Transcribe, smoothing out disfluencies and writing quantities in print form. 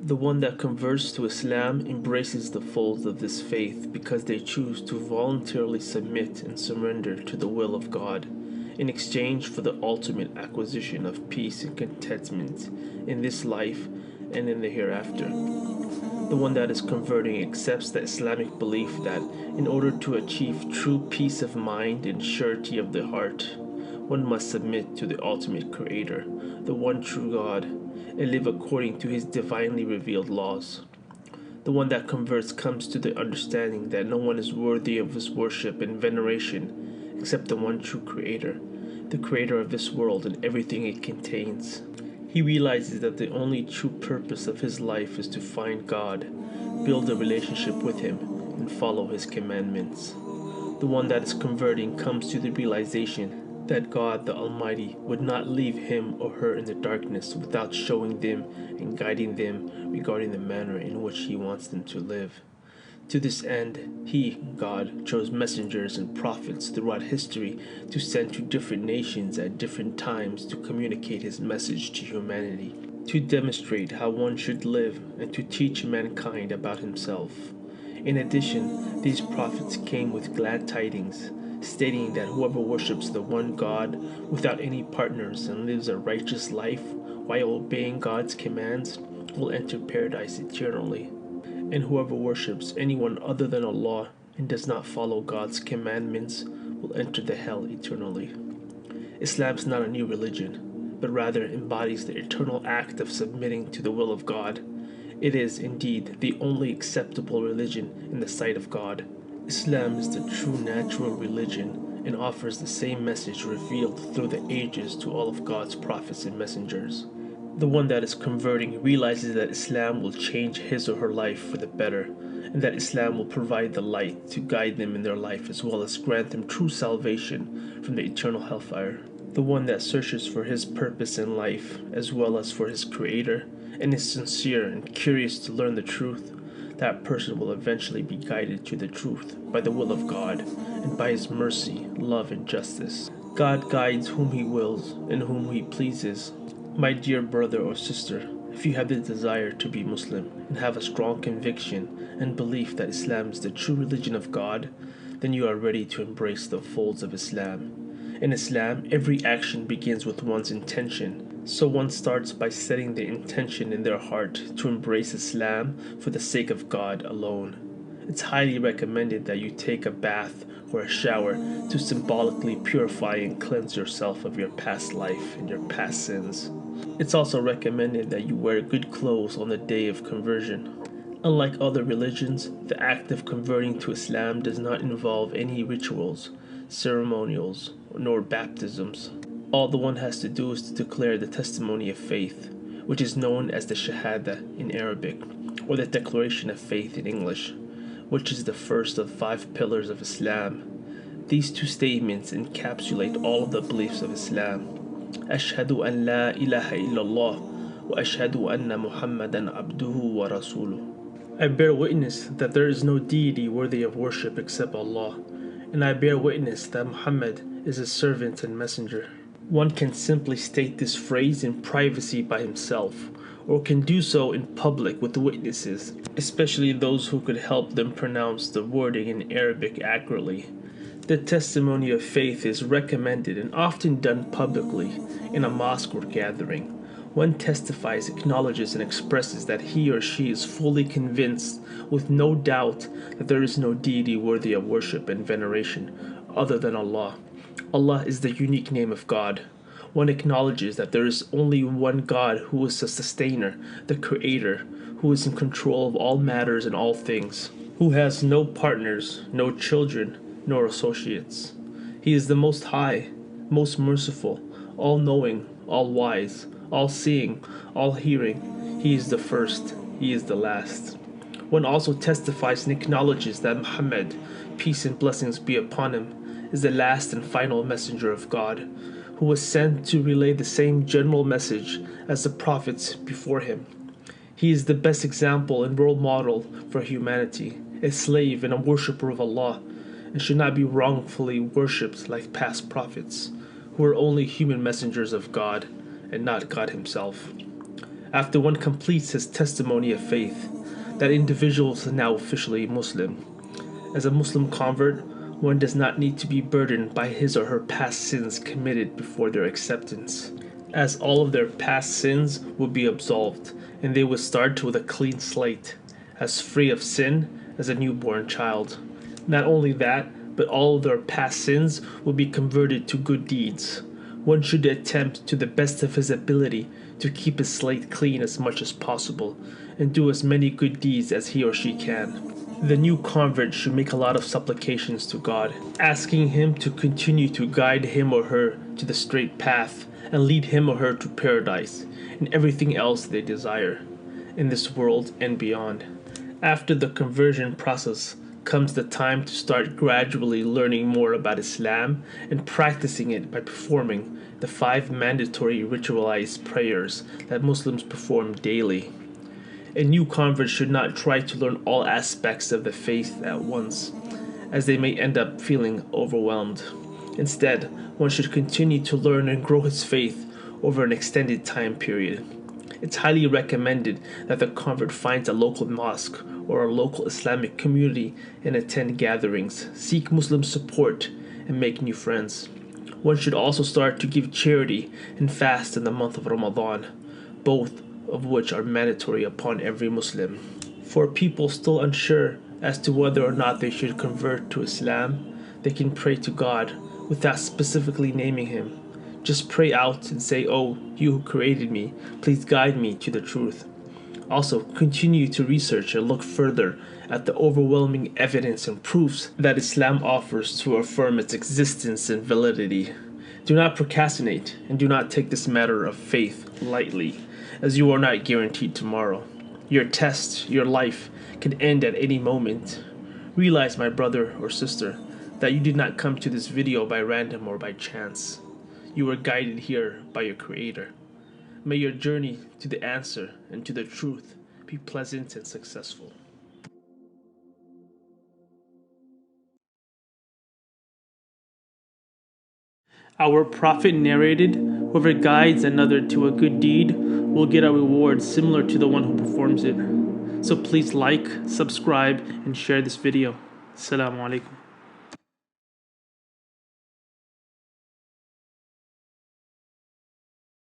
The one that converts to Islam embraces the folds of this faith because they choose to voluntarily submit and surrender to the will of God in exchange for the ultimate acquisition of peace and contentment in this life and in the hereafter. The one that is converting accepts the Islamic belief that in order to achieve true peace of mind and surety of the heart, one must submit to the ultimate creator, the one true God, and live according to his divinely revealed laws. The one that converts comes to the understanding that no one is worthy of his worship and veneration except the one true creator, the creator of this world and everything it contains. He realizes that the only true purpose of his life is to find God, build a relationship with him, and follow his commandments. The one that is converting comes to the realization that God the Almighty would not leave him or her in the darkness without showing them and guiding them regarding the manner in which he wants them to live. To this end, he, God, chose messengers and prophets throughout history to send to different nations at different times to communicate his message to humanity, to demonstrate how one should live and to teach mankind about himself. In addition, these prophets came with glad tidings, stating that whoever worships the one God without any partners and lives a righteous life while obeying God's commands will enter paradise eternally. And whoever worships anyone other than Allah and does not follow God's commandments will enter the hell eternally. Islam is not a new religion, but rather embodies the eternal act of submitting to the will of God. It is, indeed, the only acceptable religion in the sight of God. Islam is the true natural religion and offers the same message revealed through the ages to all of God's prophets and messengers. The one that is converting realizes that Islam will change his or her life for the better, and that Islam will provide the light to guide them in their life as well as grant them true salvation from the eternal hellfire. The one that searches for his purpose in life as well as for his creator and is sincere and curious to learn the truth, that person will eventually be guided to the truth by the will of God and by his mercy, love, and justice. God guides whom he wills and whom he pleases. My dear brother or sister, if you have the desire to be Muslim and have a strong conviction and belief that Islam is the true religion of God, then you are ready to embrace the folds of Islam. In Islam, every action begins with one's intention, so one starts by setting the intention in their heart to embrace Islam for the sake of God alone. It's highly recommended that you take a bath or a shower to symbolically purify and cleanse yourself of your past life and your past sins. It's also recommended that you wear good clothes on the day of conversion. Unlike other religions, the act of converting to Islam does not involve any rituals, ceremonials, nor baptisms. All the one has to do is to declare the testimony of faith, which is known as the Shahada in Arabic, or the Declaration of Faith in English, which is the first of 5 pillars of Islam. These 2 statements encapsulate all of the beliefs of Islam. Ashhadu an la ilaha illallah wa ashhadu anna Muhammadan abduhu wa rasuluh. I bear witness that there is no deity worthy of worship except Allah, and I bear witness that Muhammad is his servant and messenger. One can simply state this phrase in privacy by himself, or can do so in public with witnesses, especially those who could help them pronounce the wording in Arabic accurately. The testimony of faith is recommended and often done publicly in a mosque or gathering. One testifies, acknowledges, and expresses that he or she is fully convinced, with no doubt, that there is no deity worthy of worship and veneration other than Allah. Allah is the unique name of God. One acknowledges that there is only one God who is the sustainer, the creator, who is in control of all matters and all things, who has no partners, no children, nor associates. He is the Most High, most merciful, all-knowing, all-wise, all-seeing, all-hearing. He is the first, he is the last. One also testifies and acknowledges that Muhammad, peace and blessings be upon him, is the last and final messenger of God, who was sent to relay the same general message as the prophets before him. He is the best example and role model for humanity, a slave and a worshipper of Allah, and should not be wrongfully worshipped like past prophets, who were only human messengers of God and not God himself. After one completes his testimony of faith, that individual is now officially Muslim. As a Muslim convert, one does not need to be burdened by his or her past sins committed before their acceptance, as all of their past sins will be absolved, and they will start with a clean slate, as free of sin as a newborn child. Not only that, but all of their past sins will be converted to good deeds. One should attempt to the best of his ability to keep his slate clean as much as possible, and do as many good deeds as he or she can. The new convert should make a lot of supplications to God, asking Him to continue to guide him or her to the straight path and lead him or her to paradise and everything else they desire in this world and beyond. After the conversion process comes the time to start gradually learning more about Islam and practicing it by performing the 5 mandatory ritualized prayers that Muslims perform daily. A new convert should not try to learn all aspects of the faith at once, as they may end up feeling overwhelmed. Instead, one should continue to learn and grow his faith over an extended time period. It's highly recommended that the convert finds a local mosque or a local Islamic community and attend gatherings, seek Muslim support, and make new friends. One should also start to give charity and fast in the month of Ramadan, both of which are mandatory upon every Muslim. For people still unsure as to whether or not they should convert to Islam, they can pray to God without specifically naming Him. Just pray out and say, "Oh, you who created me, please guide me to the truth." Also, continue to research and look further at the overwhelming evidence and proofs that Islam offers to affirm its existence and validity. Do not procrastinate and do not take this matter of faith lightly, as you are not guaranteed tomorrow. Your test, your life, can end at any moment. Realize, my brother or sister, that you did not come to this video by random or by chance. You were guided here by your Creator. May your journey to the answer and to the truth be pleasant and successful. Our Prophet narrated, "Whoever guides another to a good deed will get a reward similar to the one who performs it." So please like, subscribe, and share this video. Assalamu alaikum.